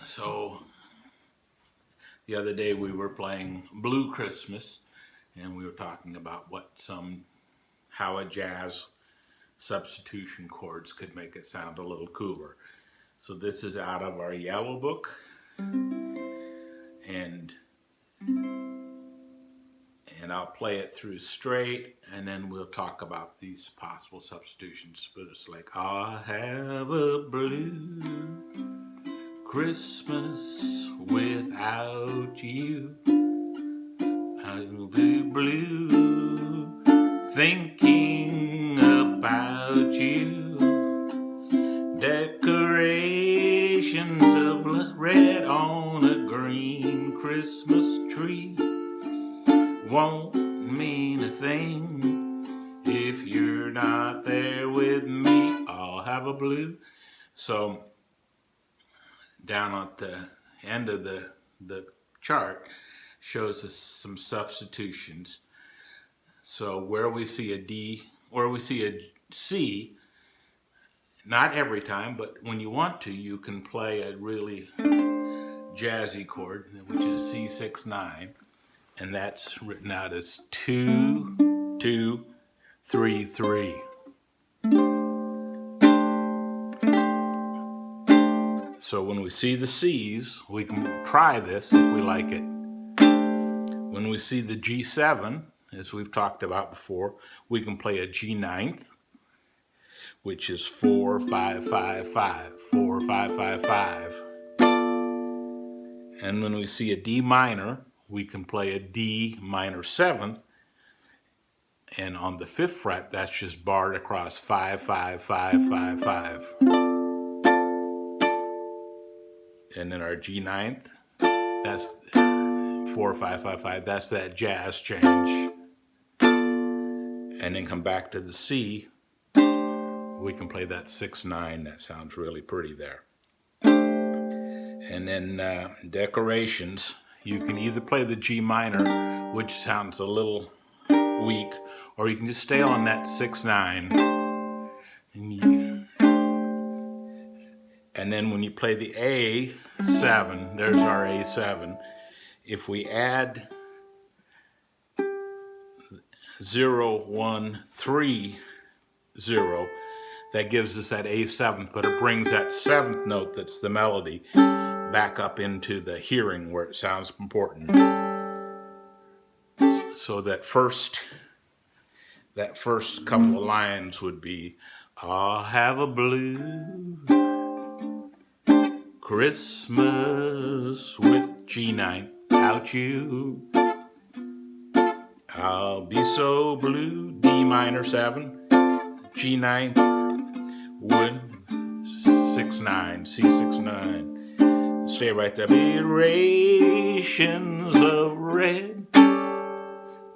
So the other day we were playing Blue Christmas, and we were talking about how a jazz substitution chords could make it sound a little cooler. So this is out of our yellow book, and I'll play it through straight, and then we'll talk about these possible substitutions. But it's like, I have a blue Christmas without you. I'll be blue thinking about you. Decorations of red on a green Christmas tree won't mean a thing if you're not there with me. I'll have a blue. So down at the end of the chart shows us some substitutions. So where we see a D or we see a C, not every time, but when you want to, you can play a really jazzy chord, which is C6-9, and that's written out as 2-2-3-3. So when we see the C's, we can try this if we like it. When we see the G7, as we've talked about before, we can play a G9th, which is 4-5-5-5, 4-5-5-5. And when we see a D minor, we can play a D minor 7th, and on the 5th fret, that's just barred across 5-5-5-5-5. And then our G9th, that's 4-5-5-5, that's that jazz change. And then come back to the C, we can play that 6-9, that sounds really pretty there. And then decorations, you can either play the G minor, which sounds a little weak, or you can just stay on that 6-9. And then when you play the A7, there's our A7. If we add 0, 1, 3, 0, that gives us that A7th, but it brings that 7th note that's the melody back up into the hearing where it sounds important. So that first couple of lines would be, I'll have a blue Christmas with G9 without you. I'll be so blue, D minor 7, G9 with 6-9, C6-9. Stay right there. Decorations of red,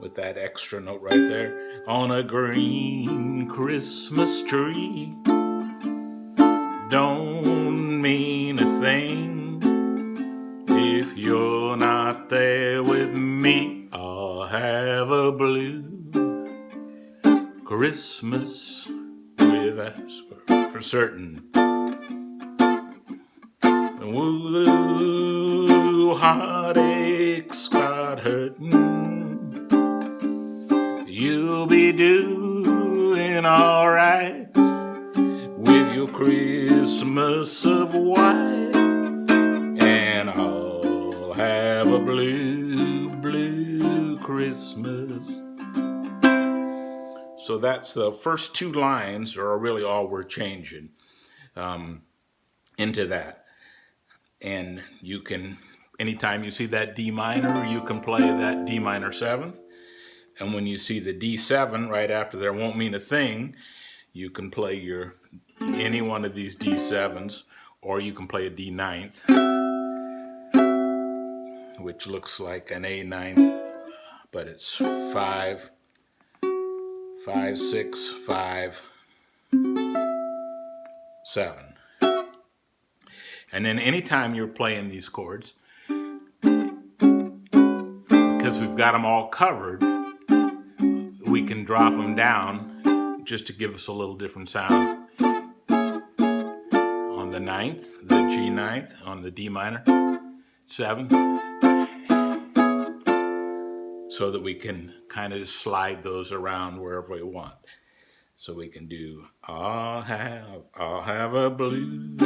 with that extra note right there, on a green Christmas tree. Don't mean a thing if you're not there with me. I'll have a blue Christmas with us for certain. Woo, heartaches got hurting. You'll be doing alright with your Christmas of white, and I'll have a blue, blue Christmas. So that's the first two lines are really all we're changing into that. And you can, anytime you see that D minor, you can play that D minor 7th. And when you see the D7 right after there won't mean a thing, you can play any one of these D7s, or you can play a D9th, which looks like an A9th, but it's 5, 5, 6, 5, 7. And then anytime you're playing these chords, because we've got them all covered, we can drop them down just to give us a little different sound on the ninth, the G ninth on the D minor 7, so that we can kind of slide those around wherever we want. So we can do, I'll have a blue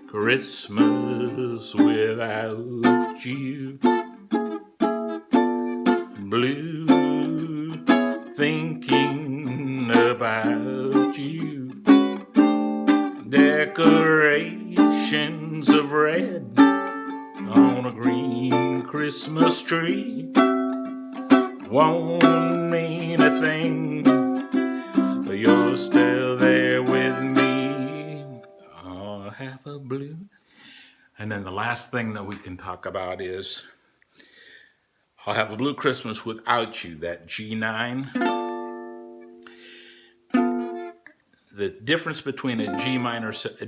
Christmas without you. Blue, thinking about you. Decorations of red on a green Christmas tree won't mean a thing, but you're still there with me. I'll have a blue. And then the last thing that we can talk about is, I'll have a blue Christmas without you, that G9. The difference between a D minor 7,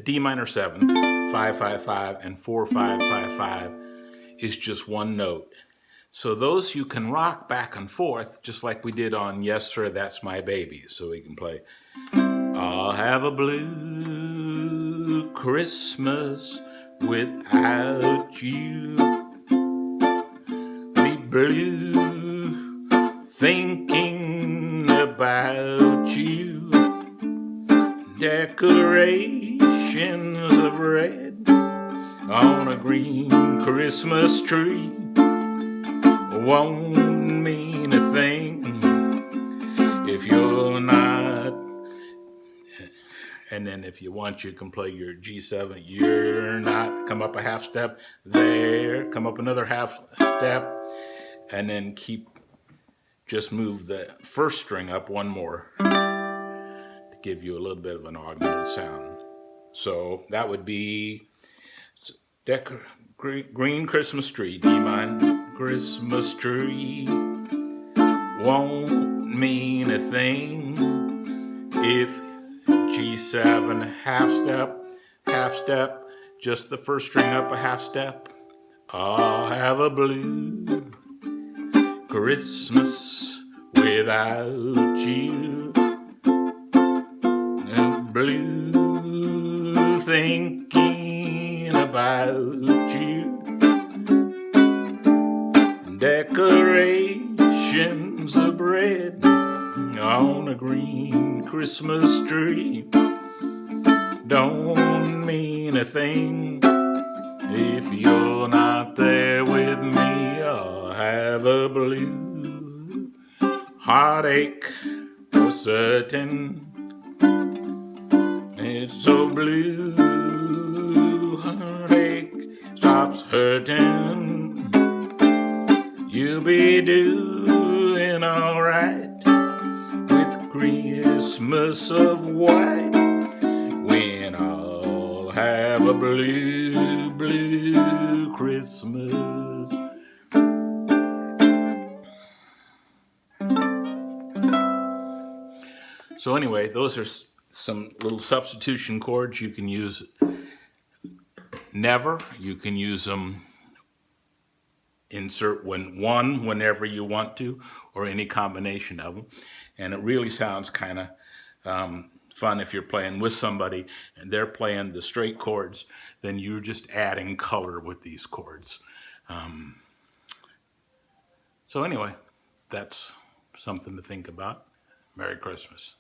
5-5-5, and 4-5-5-5 is just one note. So those you can rock back and forth, just like we did on Yes Sir, That's My Baby. So we can play, I'll have a blue Christmas without you. Be blue, thinking about you. Decorations of red on a green Christmas tree won't mean a thing if you're not. And then if you want, you can play your G7. You're not. Come up a half step there. Come up another half step. And then just move the first string up one more to give you a little bit of an augmented sound. So that would be green Christmas tree, D minor. Christmas tree won't mean a thing if G7 half step, just the first string up a half step. I'll have a blue Christmas without you. Blue, thinking about you. Decorations of red on a green Christmas tree don't mean a thing if you're not there with me. I'll have a blue heartache for certain. It's so blue, heartache stops hurting. You'll be doing alright with Christmas of white when I'll have a blue, blue Christmas. So anyway, those are some little substitution chords. You can use never, you can use them insert whenever you want to, or any combination of them. And it really sounds kind of fun if you're playing with somebody and they're playing the straight chords, then you're just adding color with these chords. So anyway, that's something to think about. Merry Christmas.